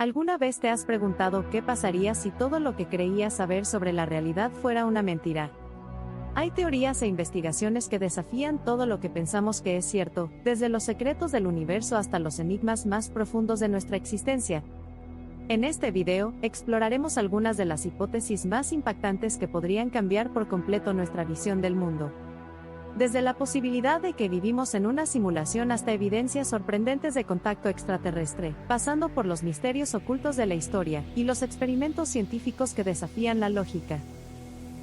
¿Alguna vez te has preguntado qué pasaría si todo lo que creías saber sobre la realidad fuera una mentira? Hay teorías e investigaciones que desafían todo lo que pensamos que es cierto, desde los secretos del universo hasta los enigmas más profundos de nuestra existencia. En este video, exploraremos algunas de las hipótesis más impactantes que podrían cambiar por completo nuestra visión del mundo. Desde la posibilidad de que vivimos en una simulación hasta evidencias sorprendentes de contacto extraterrestre, pasando por los misterios ocultos de la historia y los experimentos científicos que desafían la lógica.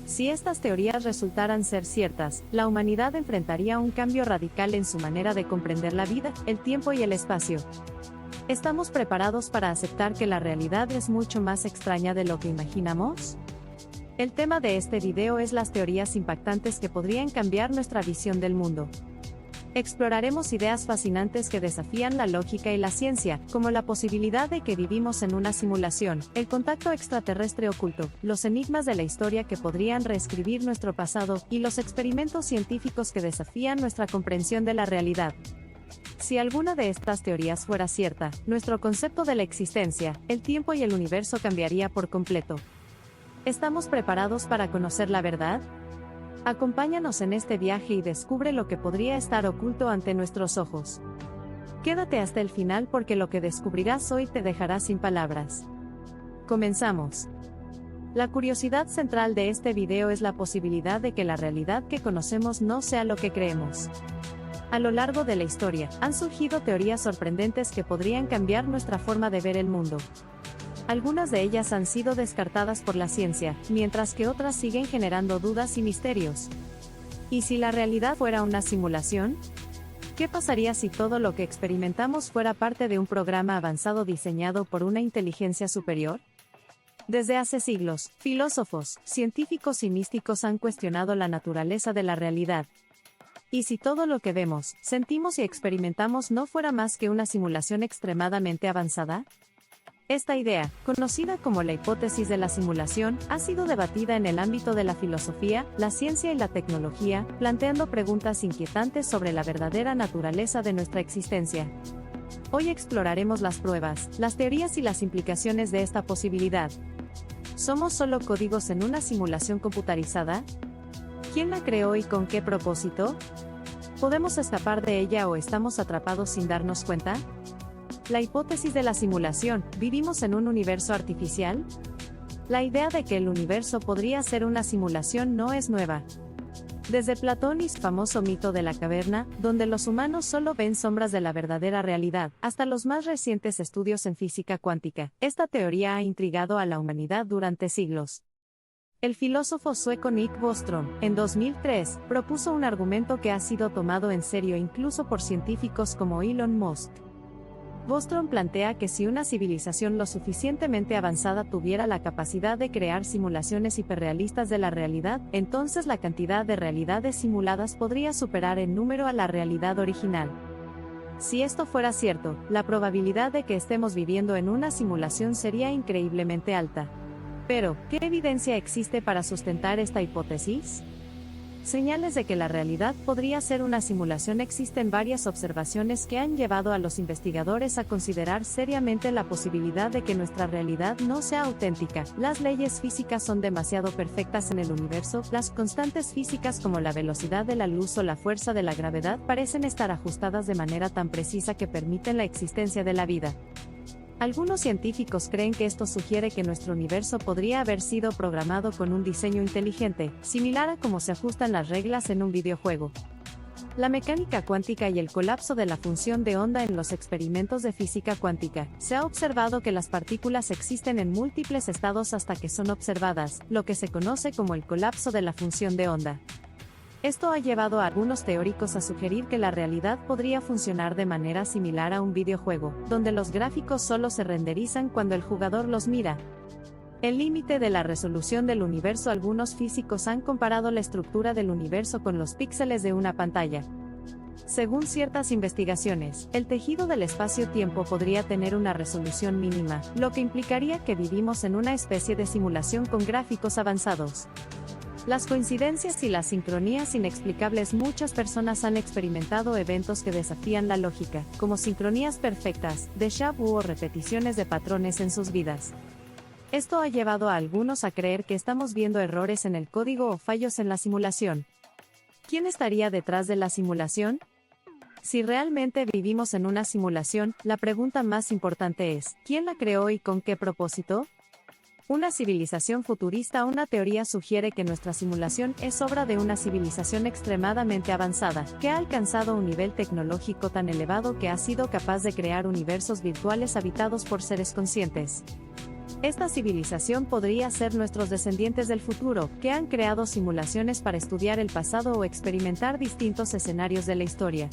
Si estas teorías resultaran ser ciertas, la humanidad enfrentaría un cambio radical en su manera de comprender la vida, el tiempo y el espacio. ¿Estamos preparados para aceptar que la realidad es mucho más extraña de lo que imaginamos? El tema de este video es las teorías impactantes que podrían cambiar nuestra visión del mundo. Exploraremos ideas fascinantes que desafían la lógica y la ciencia, como la posibilidad de que vivimos en una simulación, el contacto extraterrestre oculto, los enigmas de la historia que podrían reescribir nuestro pasado, y los experimentos científicos que desafían nuestra comprensión de la realidad. Si alguna de estas teorías fuera cierta, nuestro concepto de la existencia, el tiempo y el universo cambiaría por completo. ¿Estamos preparados para conocer la verdad? Acompáñanos en este viaje y descubre lo que podría estar oculto ante nuestros ojos. Quédate hasta el final porque lo que descubrirás hoy te dejará sin palabras. Comenzamos. La curiosidad central de este video es la posibilidad de que la realidad que conocemos no sea lo que creemos. A lo largo de la historia, han surgido teorías sorprendentes que podrían cambiar nuestra forma de ver el mundo. Algunas de ellas han sido descartadas por la ciencia, mientras que otras siguen generando dudas y misterios. ¿Y si la realidad fuera una simulación? ¿Qué pasaría si todo lo que experimentamos fuera parte de un programa avanzado diseñado por una inteligencia superior? Desde hace siglos, filósofos, científicos y místicos han cuestionado la naturaleza de la realidad. ¿Y si todo lo que vemos, sentimos y experimentamos no fuera más que una simulación extremadamente avanzada? Esta idea, conocida como la hipótesis de la simulación, ha sido debatida en el ámbito de la filosofía, la ciencia y la tecnología, planteando preguntas inquietantes sobre la verdadera naturaleza de nuestra existencia. Hoy exploraremos las pruebas, las teorías y las implicaciones de esta posibilidad. ¿Somos solo códigos en una simulación computarizada? ¿Quién la creó y con qué propósito? ¿Podemos escapar de ella o estamos atrapados sin darnos cuenta? La hipótesis de la simulación, ¿vivimos en un universo artificial? La idea de que el universo podría ser una simulación no es nueva. Desde Platón y su famoso mito de la caverna, donde los humanos solo ven sombras de la verdadera realidad, hasta los más recientes estudios en física cuántica, esta teoría ha intrigado a la humanidad durante siglos. El filósofo sueco Nick Bostrom, en 2003, propuso un argumento que ha sido tomado en serio incluso por científicos como Elon Musk. Bostrom plantea que si una civilización lo suficientemente avanzada tuviera la capacidad de crear simulaciones hiperrealistas de la realidad, entonces la cantidad de realidades simuladas podría superar en número a la realidad original. Si esto fuera cierto, la probabilidad de que estemos viviendo en una simulación sería increíblemente alta. Pero, ¿qué evidencia existe para sustentar esta hipótesis? Señales de que la realidad podría ser una simulación. Existen varias observaciones que han llevado a los investigadores a considerar seriamente la posibilidad de que nuestra realidad no sea auténtica. Las leyes físicas son demasiado perfectas en el universo, las constantes físicas como la velocidad de la luz o la fuerza de la gravedad parecen estar ajustadas de manera tan precisa que permiten la existencia de la vida. Algunos científicos creen que esto sugiere que nuestro universo podría haber sido programado con un diseño inteligente, similar a cómo se ajustan las reglas en un videojuego. La mecánica cuántica y el colapso de la función de onda. En los experimentos de física cuántica, se ha observado que las partículas existen en múltiples estados hasta que son observadas, lo que se conoce como el colapso de la función de onda. Esto ha llevado a algunos teóricos a sugerir que la realidad podría funcionar de manera similar a un videojuego, donde los gráficos solo se renderizan cuando el jugador los mira. El límite de la resolución del universo. Algunos físicos han comparado la estructura del universo con los píxeles de una pantalla. Según ciertas investigaciones, el tejido del espacio-tiempo podría tener una resolución mínima, lo que implicaría que vivimos en una especie de simulación con gráficos avanzados. Las coincidencias y las sincronías inexplicables. Muchas personas han experimentado eventos que desafían la lógica, como sincronías perfectas, déjà vu o repeticiones de patrones en sus vidas. Esto ha llevado a algunos a creer que estamos viendo errores en el código o fallos en la simulación. ¿Quién estaría detrás de la simulación? Si realmente vivimos en una simulación, la pregunta más importante es, ¿quién la creó y con qué propósito? Una civilización futurista. Una teoría sugiere que nuestra simulación es obra de una civilización extremadamente avanzada, que ha alcanzado un nivel tecnológico tan elevado que ha sido capaz de crear universos virtuales habitados por seres conscientes. Esta civilización podría ser nuestros descendientes del futuro, que han creado simulaciones para estudiar el pasado o experimentar distintos escenarios de la historia.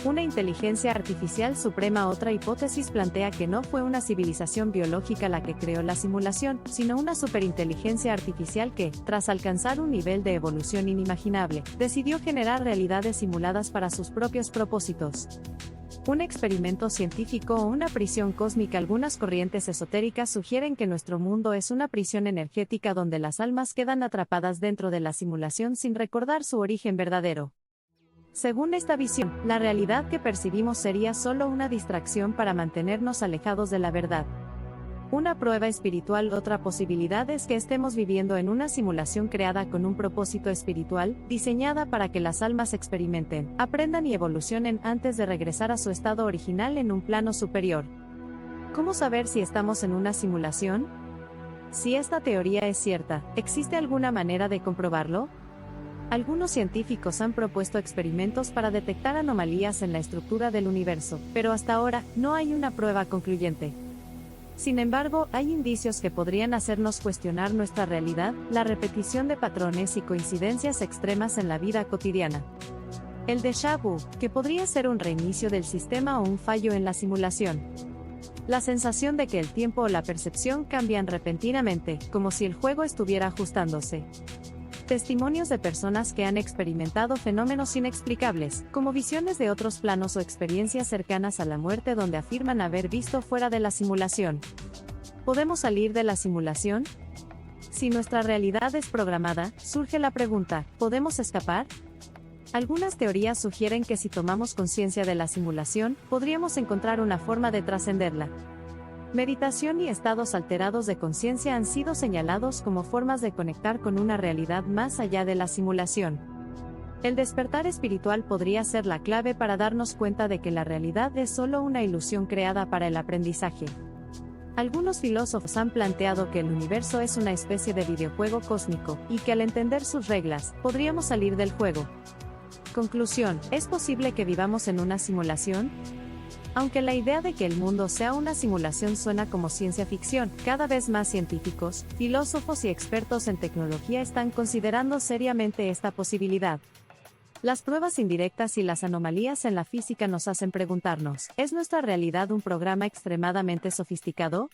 Una inteligencia artificial suprema. Otra hipótesis plantea que no fue una civilización biológica la que creó la simulación, sino una superinteligencia artificial que, tras alcanzar un nivel de evolución inimaginable, decidió generar realidades simuladas para sus propios propósitos. Un experimento científico o una prisión cósmica. Algunas corrientes esotéricas sugieren que nuestro mundo es una prisión energética donde las almas quedan atrapadas dentro de la simulación sin recordar su origen verdadero. Según esta visión, la realidad que percibimos sería solo una distracción para mantenernos alejados de la verdad. Una prueba espiritual. Otra posibilidad es que estemos viviendo en una simulación creada con un propósito espiritual, diseñada para que las almas experimenten, aprendan y evolucionen antes de regresar a su estado original en un plano superior. ¿Cómo saber si estamos en una simulación? Si esta teoría es cierta, ¿existe alguna manera de comprobarlo? Algunos científicos han propuesto experimentos para detectar anomalías en la estructura del universo, pero hasta ahora no hay una prueba concluyente. Sin embargo, hay indicios que podrían hacernos cuestionar nuestra realidad, la repetición de patrones y coincidencias extremas en la vida cotidiana. El déjà vu, que podría ser un reinicio del sistema o un fallo en la simulación. La sensación de que el tiempo o la percepción cambian repentinamente, como si el juego estuviera ajustándose. Testimonios de personas que han experimentado fenómenos inexplicables, como visiones de otros planos o experiencias cercanas a la muerte donde afirman haber visto fuera de la simulación. ¿Podemos salir de la simulación? Si nuestra realidad es programada, surge la pregunta, ¿podemos escapar? Algunas teorías sugieren que si tomamos conciencia de la simulación, podríamos encontrar una forma de trascenderla. Meditación y estados alterados de conciencia han sido señalados como formas de conectar con una realidad más allá de la simulación. El despertar espiritual podría ser la clave para darnos cuenta de que la realidad es solo una ilusión creada para el aprendizaje. Algunos filósofos han planteado que el universo es una especie de videojuego cósmico, y que al entender sus reglas, podríamos salir del juego. Conclusión: ¿es posible que vivamos en una simulación? Aunque la idea de que el mundo sea una simulación suena como ciencia ficción, cada vez más científicos, filósofos y expertos en tecnología están considerando seriamente esta posibilidad. Las pruebas indirectas y las anomalías en la física nos hacen preguntarnos, ¿es nuestra realidad un programa extremadamente sofisticado?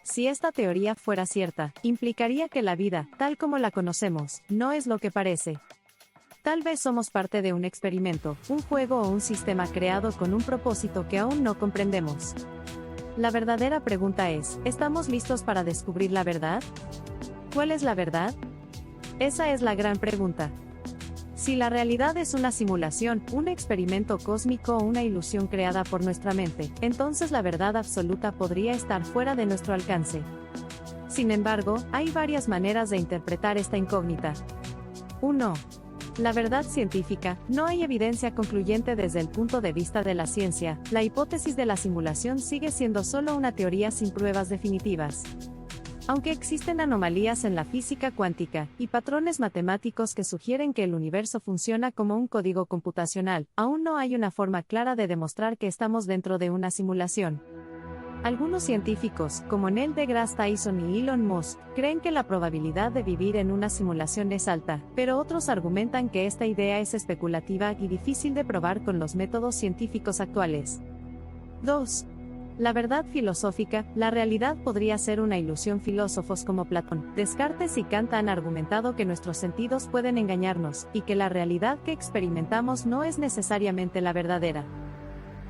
Si esta teoría fuera cierta, implicaría que la vida, tal como la conocemos, no es lo que parece. Tal vez somos parte de un experimento, un juego o un sistema creado con un propósito que aún no comprendemos. La verdadera pregunta es, ¿estamos listos para descubrir la verdad? ¿Cuál es la verdad? Esa es la gran pregunta. Si la realidad es una simulación, un experimento cósmico o una ilusión creada por nuestra mente, entonces la verdad absoluta podría estar fuera de nuestro alcance. Sin embargo, hay varias maneras de interpretar esta incógnita. 1. La verdad científica. No hay evidencia concluyente desde el punto de vista de la ciencia. La hipótesis de la simulación sigue siendo solo una teoría sin pruebas definitivas. Aunque existen anomalías en la física cuántica y patrones matemáticos que sugieren que el universo funciona como un código computacional, aún no hay una forma clara de demostrar que estamos dentro de una simulación. Algunos científicos, como Neil deGrasse Tyson y Elon Musk, creen que la probabilidad de vivir en una simulación es alta, pero otros argumentan que esta idea es especulativa y difícil de probar con los métodos científicos actuales. 2. La verdad filosófica. La realidad podría ser una ilusión. Filósofos como Platón, Descartes y Kant han argumentado que nuestros sentidos pueden engañarnos, y que la realidad que experimentamos no es necesariamente la verdadera.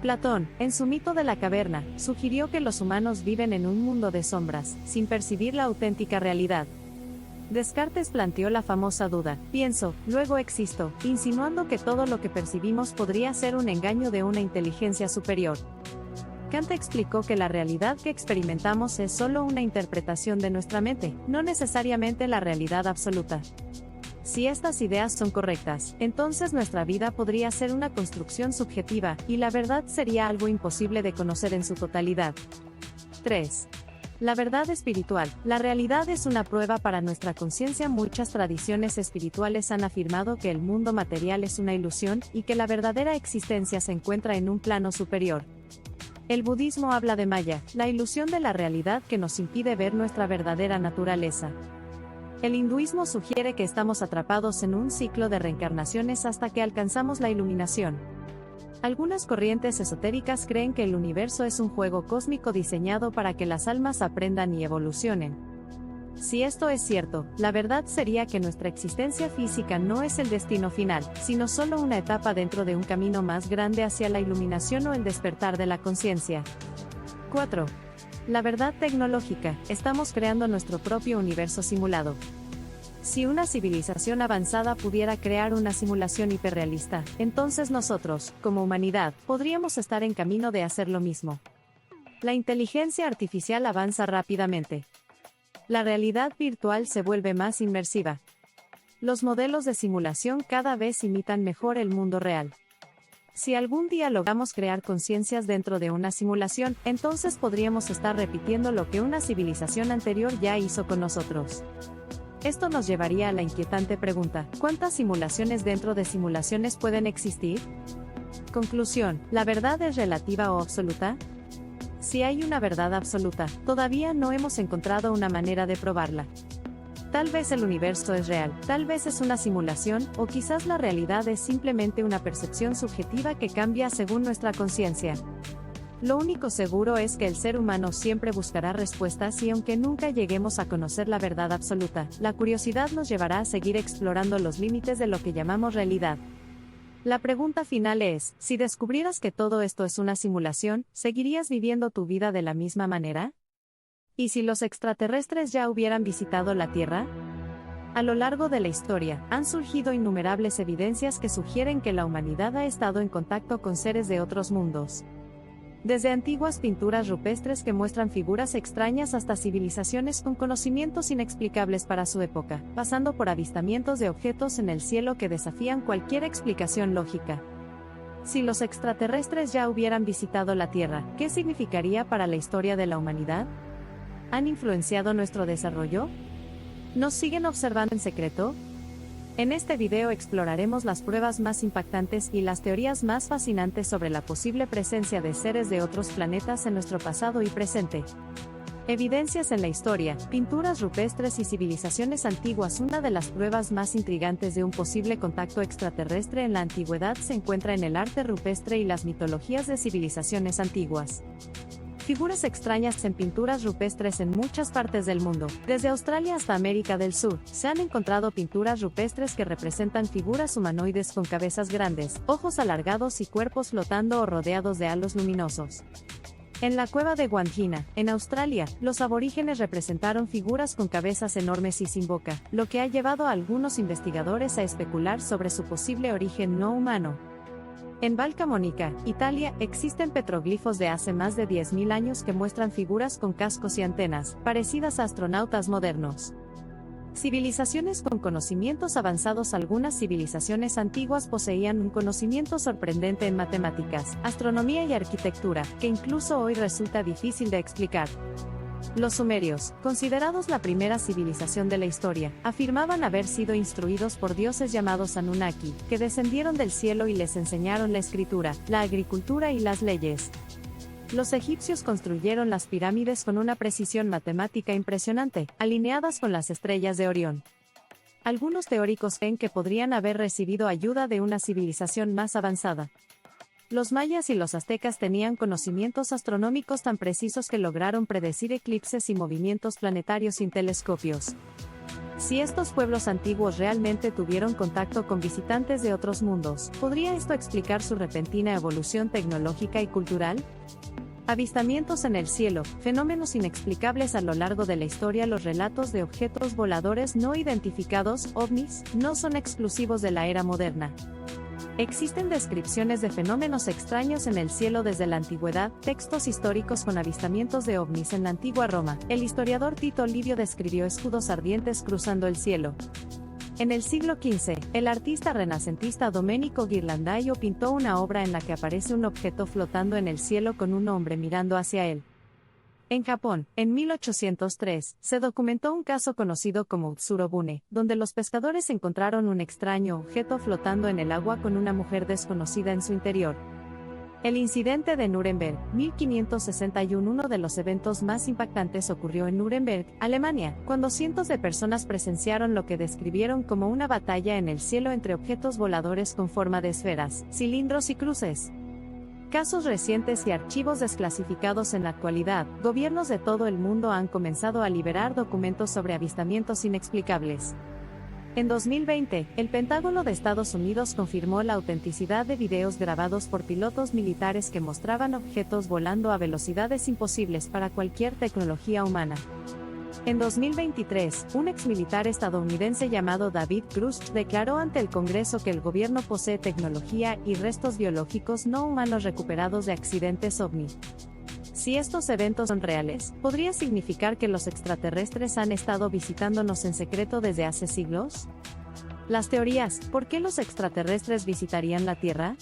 Platón, en su mito de la caverna, sugirió que los humanos viven en un mundo de sombras, sin percibir la auténtica realidad. Descartes planteó la famosa duda, pienso, luego existo, insinuando que todo lo que percibimos podría ser un engaño de una inteligencia superior. Kant explicó que la realidad que experimentamos es solo una interpretación de nuestra mente, no necesariamente la realidad absoluta. Si estas ideas son correctas, entonces nuestra vida podría ser una construcción subjetiva, y la verdad sería algo imposible de conocer en su totalidad. 3. La verdad espiritual. La realidad es una prueba para nuestra conciencia. Muchas tradiciones espirituales han afirmado que el mundo material es una ilusión, y que la verdadera existencia se encuentra en un plano superior. El budismo habla de Maya, la ilusión de la realidad que nos impide ver nuestra verdadera naturaleza. El hinduismo sugiere que estamos atrapados en un ciclo de reencarnaciones hasta que alcanzamos la iluminación. Algunas corrientes esotéricas creen que el universo es un juego cósmico diseñado para que las almas aprendan y evolucionen. Si esto es cierto, la verdad sería que nuestra existencia física no es el destino final, sino solo una etapa dentro de un camino más grande hacia la iluminación o el despertar de la conciencia. 4. La verdad tecnológica. Estamos creando nuestro propio universo simulado. Si una civilización avanzada pudiera crear una simulación hiperrealista, entonces nosotros, como humanidad, podríamos estar en camino de hacer lo mismo. La inteligencia artificial avanza rápidamente. La realidad virtual se vuelve más inmersiva. Los modelos de simulación cada vez imitan mejor el mundo real. Si algún día logramos crear conciencias dentro de una simulación, entonces podríamos estar repitiendo lo que una civilización anterior ya hizo con nosotros. Esto nos llevaría a la inquietante pregunta, ¿cuántas simulaciones dentro de simulaciones pueden existir? Conclusión, ¿la verdad es relativa o absoluta? Si hay una verdad absoluta, todavía no hemos encontrado una manera de probarla. Tal vez el universo es real, tal vez es una simulación, o quizás la realidad es simplemente una percepción subjetiva que cambia según nuestra conciencia. Lo único seguro es que el ser humano siempre buscará respuestas y aunque nunca lleguemos a conocer la verdad absoluta, la curiosidad nos llevará a seguir explorando los límites de lo que llamamos realidad. La pregunta final es, si descubrieras que todo esto es una simulación, ¿seguirías viviendo tu vida de la misma manera? ¿Y si los extraterrestres ya hubieran visitado la Tierra? A lo largo de la historia, han surgido innumerables evidencias que sugieren que la humanidad ha estado en contacto con seres de otros mundos. Desde antiguas pinturas rupestres que muestran figuras extrañas hasta civilizaciones con conocimientos inexplicables para su época, pasando por avistamientos de objetos en el cielo que desafían cualquier explicación lógica. Si los extraterrestres ya hubieran visitado la Tierra, ¿qué significaría para la historia de la humanidad? ¿Han influenciado nuestro desarrollo? ¿Nos siguen observando en secreto? En este video exploraremos las pruebas más impactantes y las teorías más fascinantes sobre la posible presencia de seres de otros planetas en nuestro pasado y presente. Evidencias en la historia, pinturas rupestres y civilizaciones antiguas. Una de las pruebas más intrigantes de un posible contacto extraterrestre en la antigüedad se encuentra en el arte rupestre y las mitologías de civilizaciones antiguas. Figuras extrañas en pinturas rupestres en muchas partes del mundo, desde Australia hasta América del Sur, se han encontrado pinturas rupestres que representan figuras humanoides con cabezas grandes, ojos alargados y cuerpos flotando o rodeados de halos luminosos. En la cueva de Wandjina, en Australia, los aborígenes representaron figuras con cabezas enormes y sin boca, lo que ha llevado a algunos investigadores a especular sobre su posible origen no humano. En Valcamonica, Italia, existen petroglifos de hace más de 10.000 años que muestran figuras con cascos y antenas, parecidas a astronautas modernos. Civilizaciones con conocimientos avanzados. Algunas civilizaciones antiguas poseían un conocimiento sorprendente en matemáticas, astronomía y arquitectura, que incluso hoy resulta difícil de explicar. Los sumerios, considerados la primera civilización de la historia, afirmaban haber sido instruidos por dioses llamados Anunnaki, que descendieron del cielo y les enseñaron la escritura, la agricultura y las leyes. Los egipcios construyeron las pirámides con una precisión matemática impresionante, alineadas con las estrellas de Orión. Algunos teóricos creen que podrían haber recibido ayuda de una civilización más avanzada. Los mayas y los aztecas tenían conocimientos astronómicos tan precisos que lograron predecir eclipses y movimientos planetarios sin telescopios. Si estos pueblos antiguos realmente tuvieron contacto con visitantes de otros mundos, ¿podría esto explicar su repentina evolución tecnológica y cultural? Avistamientos en el cielo, fenómenos inexplicables a lo largo de la historia. Los relatos de objetos voladores no identificados, ovnis, no son exclusivos de la era moderna. Existen descripciones de fenómenos extraños en el cielo desde la antigüedad, textos históricos con avistamientos de ovnis en la antigua Roma. El historiador Tito Livio describió escudos ardientes cruzando el cielo. En el siglo XV, el artista renacentista Domenico Ghirlandaio pintó una obra en la que aparece un objeto flotando en el cielo con un hombre mirando hacia él. En Japón, en 1803, se documentó un caso conocido como Utsurobune, donde los pescadores encontraron un extraño objeto flotando en el agua con una mujer desconocida en su interior. El incidente de Nuremberg, 1561. Uno de los eventos más impactantes ocurrió en Nuremberg, Alemania, cuando cientos de personas presenciaron lo que describieron como una batalla en el cielo entre objetos voladores con forma de esferas, cilindros y cruces. Casos recientes y archivos desclasificados en la actualidad, gobiernos de todo el mundo han comenzado a liberar documentos sobre avistamientos inexplicables. En 2020, el Pentágono de Estados Unidos confirmó la autenticidad de videos grabados por pilotos militares que mostraban objetos volando a velocidades imposibles para cualquier tecnología humana. En 2023, un exmilitar estadounidense llamado David Cruz declaró ante el Congreso que el gobierno posee tecnología y restos biológicos no humanos recuperados de accidentes ovni. Si estos eventos son reales, ¿podría significar que los extraterrestres han estado visitándonos en secreto desde hace siglos? Las teorías, ¿por qué los extraterrestres visitarían la Tierra?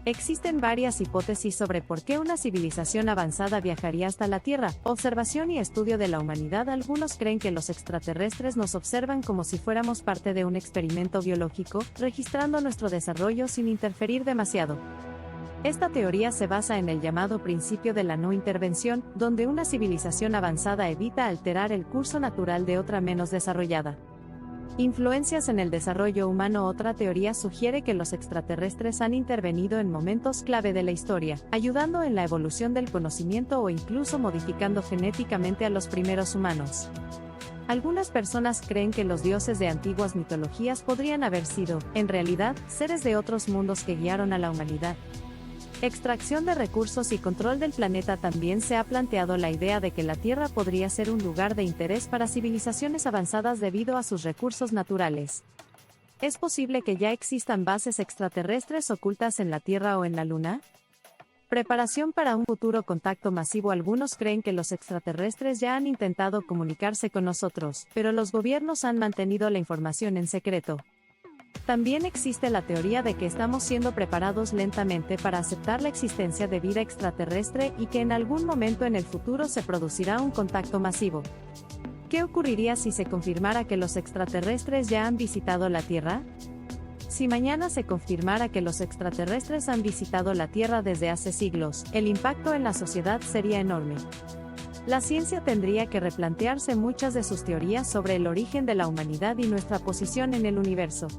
Existen varias hipótesis sobre por qué una civilización avanzada viajaría hasta la Tierra. Observación y estudio de la humanidad. Algunos creen que los extraterrestres nos observan como si fuéramos parte de un experimento biológico, registrando nuestro desarrollo sin interferir demasiado. Esta teoría se basa en el llamado principio de la no intervención, donde una civilización avanzada evita alterar el curso natural de otra menos desarrollada. Influencias en el desarrollo humano. Otra teoría sugiere que los extraterrestres han intervenido en momentos clave de la historia, ayudando en la evolución del conocimiento o incluso modificando genéticamente a los primeros humanos. Algunas personas creen que los dioses de antiguas mitologías podrían haber sido, en realidad, seres de otros mundos que guiaron a la humanidad. Extracción de recursos y control del planeta. También se ha planteado la idea de que la Tierra podría ser un lugar de interés para civilizaciones avanzadas debido a sus recursos naturales. ¿Es posible que ya existan bases extraterrestres ocultas en la Tierra o en la Luna? Preparación para un futuro contacto masivo. Algunos creen que los extraterrestres ya han intentado comunicarse con nosotros, pero los gobiernos han mantenido la información en secreto. También existe la teoría de que estamos siendo preparados lentamente para aceptar la existencia de vida extraterrestre y que en algún momento en el futuro se producirá un contacto masivo. ¿Qué ocurriría si se confirmara que los extraterrestres ya han visitado la Tierra? Si mañana se confirmara que los extraterrestres han visitado la Tierra desde hace siglos, el impacto en la sociedad sería enorme. La ciencia tendría que replantearse muchas de sus teorías sobre el origen de la humanidad y nuestra posición en el universo.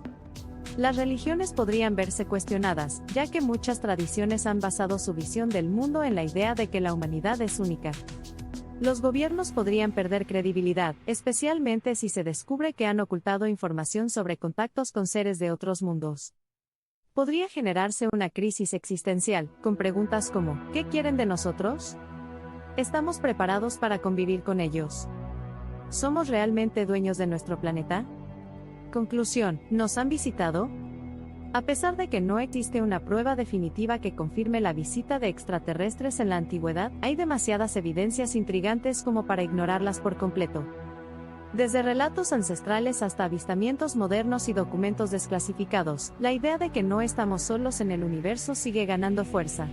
Las religiones podrían verse cuestionadas, ya que muchas tradiciones han basado su visión del mundo en la idea de que la humanidad es única. Los gobiernos podrían perder credibilidad, especialmente si se descubre que han ocultado información sobre contactos con seres de otros mundos. Podría generarse una crisis existencial, con preguntas como, ¿qué quieren de nosotros? ¿Estamos preparados para convivir con ellos? ¿Somos realmente dueños de nuestro planeta? Conclusión, ¿nos han visitado? A pesar de que no existe una prueba definitiva que confirme la visita de extraterrestres en la antigüedad, hay demasiadas evidencias intrigantes como para ignorarlas por completo. Desde relatos ancestrales hasta avistamientos modernos y documentos desclasificados, la idea de que no estamos solos en el universo sigue ganando fuerza.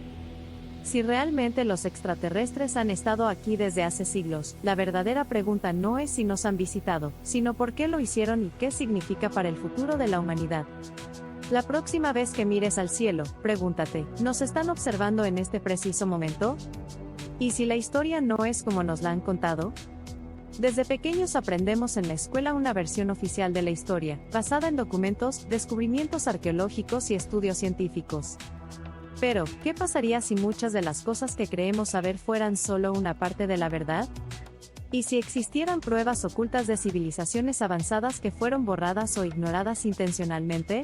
Si realmente los extraterrestres han estado aquí desde hace siglos, la verdadera pregunta no es si nos han visitado, sino por qué lo hicieron y qué significa para el futuro de la humanidad. La próxima vez que mires al cielo, pregúntate, ¿nos están observando en este preciso momento? ¿Y si la historia no es como nos la han contado? Desde pequeños aprendemos en la escuela una versión oficial de la historia, basada en documentos, descubrimientos arqueológicos y estudios científicos. Pero, ¿qué pasaría si muchas de las cosas que creemos saber fueran solo una parte de la verdad? ¿Y si existieran pruebas ocultas de civilizaciones avanzadas que fueron borradas o ignoradas intencionalmente?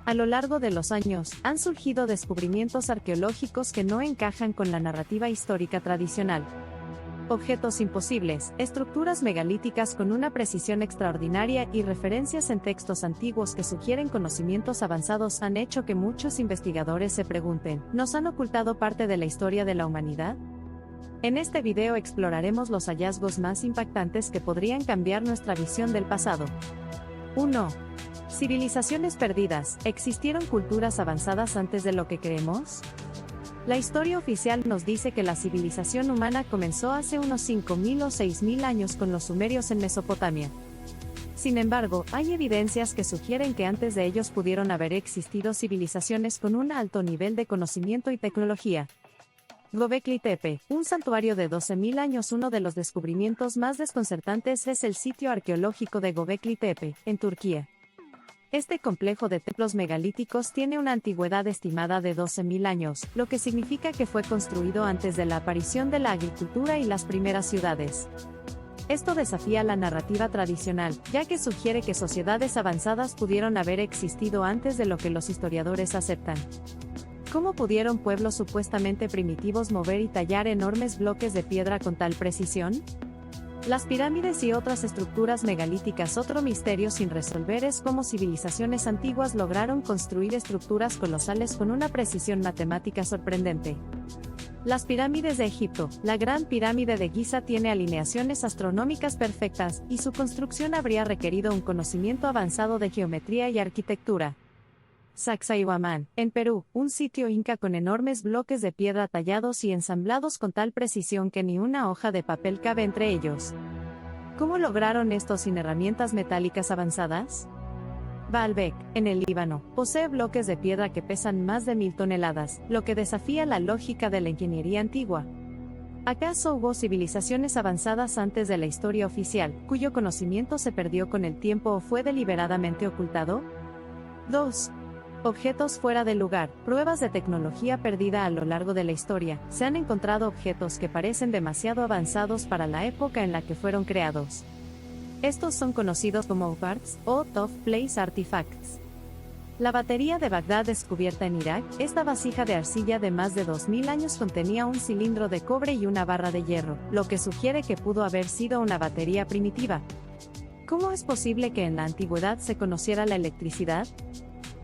A lo largo de los años, han surgido descubrimientos arqueológicos que no encajan con la narrativa histórica tradicional. Objetos imposibles, estructuras megalíticas con una precisión extraordinaria y referencias en textos antiguos que sugieren conocimientos avanzados han hecho que muchos investigadores se pregunten, ¿nos han ocultado parte de la historia de la humanidad? En este video exploraremos los hallazgos más impactantes que podrían cambiar nuestra visión del pasado. 1. Civilizaciones perdidas. ¿Existieron culturas avanzadas antes de lo que creemos? La historia oficial nos dice que la civilización humana comenzó hace unos 5.000 o 6.000 años con los sumerios en Mesopotamia. Sin embargo, hay evidencias que sugieren que antes de ellos pudieron haber existido civilizaciones con un alto nivel de conocimiento y tecnología. Göbekli Tepe, un santuario de 12.000 años. Uno de los descubrimientos más desconcertantes es el sitio arqueológico de Göbekli Tepe, en Turquía. Este complejo de templos megalíticos tiene una antigüedad estimada de 12.000 años, lo que significa que fue construido antes de la aparición de la agricultura y las primeras ciudades. Esto desafía la narrativa tradicional, ya que sugiere que sociedades avanzadas pudieron haber existido antes de lo que los historiadores aceptan. ¿Cómo pudieron pueblos supuestamente primitivos mover y tallar enormes bloques de piedra con tal precisión? Las pirámides y otras estructuras megalíticas. Otro misterio sin resolver es cómo civilizaciones antiguas lograron construir estructuras colosales con una precisión matemática sorprendente. Las pirámides de Egipto. La Gran Pirámide de Giza tiene alineaciones astronómicas perfectas, y su construcción habría requerido un conocimiento avanzado de geometría y arquitectura. Sacsayhuamán, en Perú, un sitio inca con enormes bloques de piedra tallados y ensamblados con tal precisión que ni una hoja de papel cabe entre ellos. ¿Cómo lograron esto sin herramientas metálicas avanzadas? Baalbek, en el Líbano, posee bloques de piedra que pesan más de 1.000 toneladas, lo que desafía la lógica de la ingeniería antigua. ¿Acaso hubo civilizaciones avanzadas antes de la historia oficial, cuyo conocimiento se perdió con el tiempo o fue deliberadamente ocultado? 2. Objetos fuera de lugar. Pruebas de tecnología perdida. A lo largo de la historia, se han encontrado objetos que parecen demasiado avanzados para la época en la que fueron creados. Estos son conocidos como OPARTs, o Out of Place Artifacts. La batería de Bagdad descubierta en Irak, esta vasija de arcilla de más de 2.000 años contenía un cilindro de cobre y una barra de hierro, lo que sugiere que pudo haber sido una batería primitiva. ¿Cómo es posible que en la antigüedad se conociera la electricidad?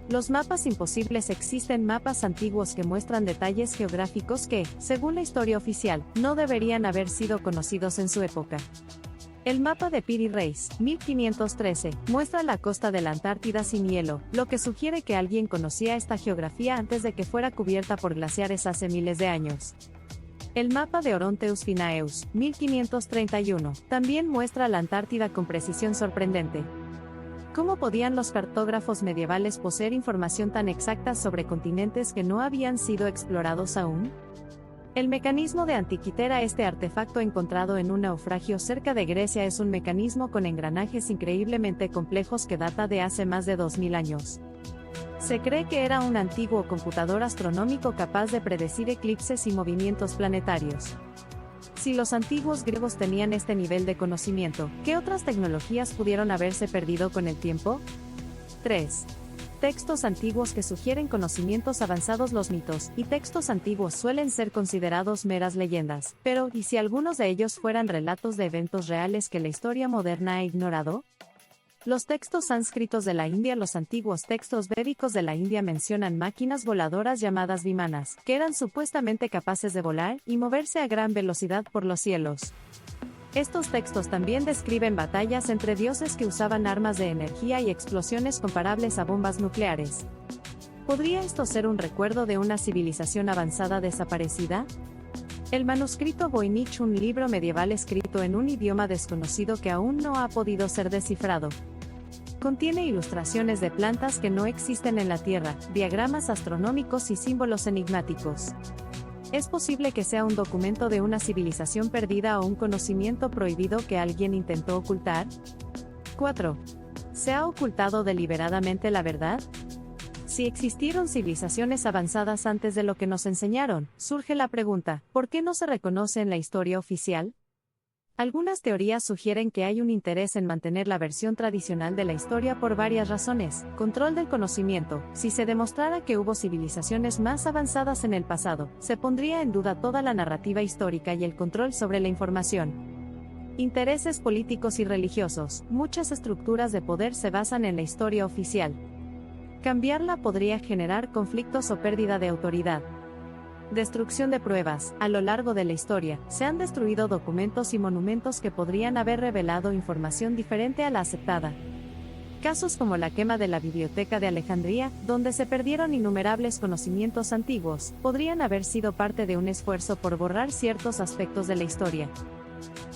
Los mapas imposibles. Existen mapas antiguos que muestran detalles geográficos que, según la historia oficial, no deberían haber sido conocidos en su época. El mapa de Piri Reis, 1513, muestra la costa de la Antártida sin hielo, lo que sugiere que alguien conocía esta geografía antes de que fuera cubierta por glaciares hace miles de años. El mapa de Oronteus Finaeus, 1531, también muestra la Antártida con precisión sorprendente. ¿Cómo podían los cartógrafos medievales poseer información tan exacta sobre continentes que no habían sido explorados aún? El mecanismo de Antiquitera. Este artefacto encontrado en un naufragio cerca de Grecia es un mecanismo con engranajes increíblemente complejos que data de hace más de 2.000 años. Se cree que era un antiguo computador astronómico capaz de predecir eclipses y movimientos planetarios. Si los antiguos griegos tenían este nivel de conocimiento, ¿qué otras tecnologías pudieron haberse perdido con el tiempo? 3. Textos antiguos que sugieren conocimientos avanzados. Los mitos y textos antiguos suelen ser considerados meras leyendas, pero ¿y si algunos de ellos fueran relatos de eventos reales que la historia moderna ha ignorado? Los textos sánscritos de la India. Los antiguos textos védicos de la India mencionan máquinas voladoras llamadas vimanas, que eran supuestamente capaces de volar y moverse a gran velocidad por los cielos. Estos textos también describen batallas entre dioses que usaban armas de energía y explosiones comparables a bombas nucleares. ¿Podría esto ser un recuerdo de una civilización avanzada desaparecida? El manuscrito Voynich, un libro medieval escrito en un idioma desconocido que aún no ha podido ser descifrado. Contiene ilustraciones de plantas que no existen en la Tierra, diagramas astronómicos y símbolos enigmáticos. ¿Es posible que sea un documento de una civilización perdida o un conocimiento prohibido que alguien intentó ocultar? 4. ¿Se ha ocultado deliberadamente la verdad? Si existieron civilizaciones avanzadas antes de lo que nos enseñaron, surge la pregunta, ¿por qué no se reconoce en la historia oficial? Algunas teorías sugieren que hay un interés en mantener la versión tradicional de la historia por varias razones. Control del conocimiento. Si se demostrara que hubo civilizaciones más avanzadas en el pasado, se pondría en duda toda la narrativa histórica y el control sobre la información. Intereses políticos y religiosos. Muchas estructuras de poder se basan en la historia oficial. Cambiarla podría generar conflictos o pérdida de autoridad. Destrucción de pruebas. A lo largo de la historia, se han destruido documentos y monumentos que podrían haber revelado información diferente a la aceptada. Casos como la quema de la Biblioteca de Alejandría, donde se perdieron innumerables conocimientos antiguos, podrían haber sido parte de un esfuerzo por borrar ciertos aspectos de la historia.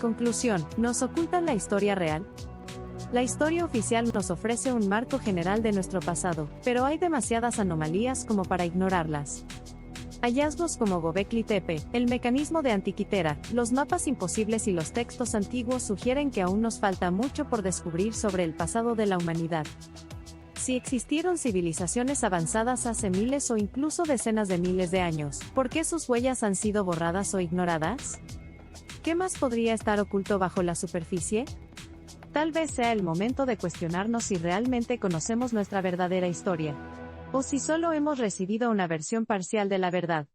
Conclusión: ¿nos ocultan la historia real? La historia oficial nos ofrece un marco general de nuestro pasado, pero hay demasiadas anomalías como para ignorarlas. Hallazgos como Göbekli Tepe, el mecanismo de Antikythera, los mapas imposibles y los textos antiguos sugieren que aún nos falta mucho por descubrir sobre el pasado de la humanidad. Si existieron civilizaciones avanzadas hace miles o incluso decenas de miles de años, ¿por qué sus huellas han sido borradas o ignoradas? ¿Qué más podría estar oculto bajo la superficie? Tal vez sea el momento de cuestionarnos si realmente conocemos nuestra verdadera historia. O si solo hemos recibido una versión parcial de la verdad.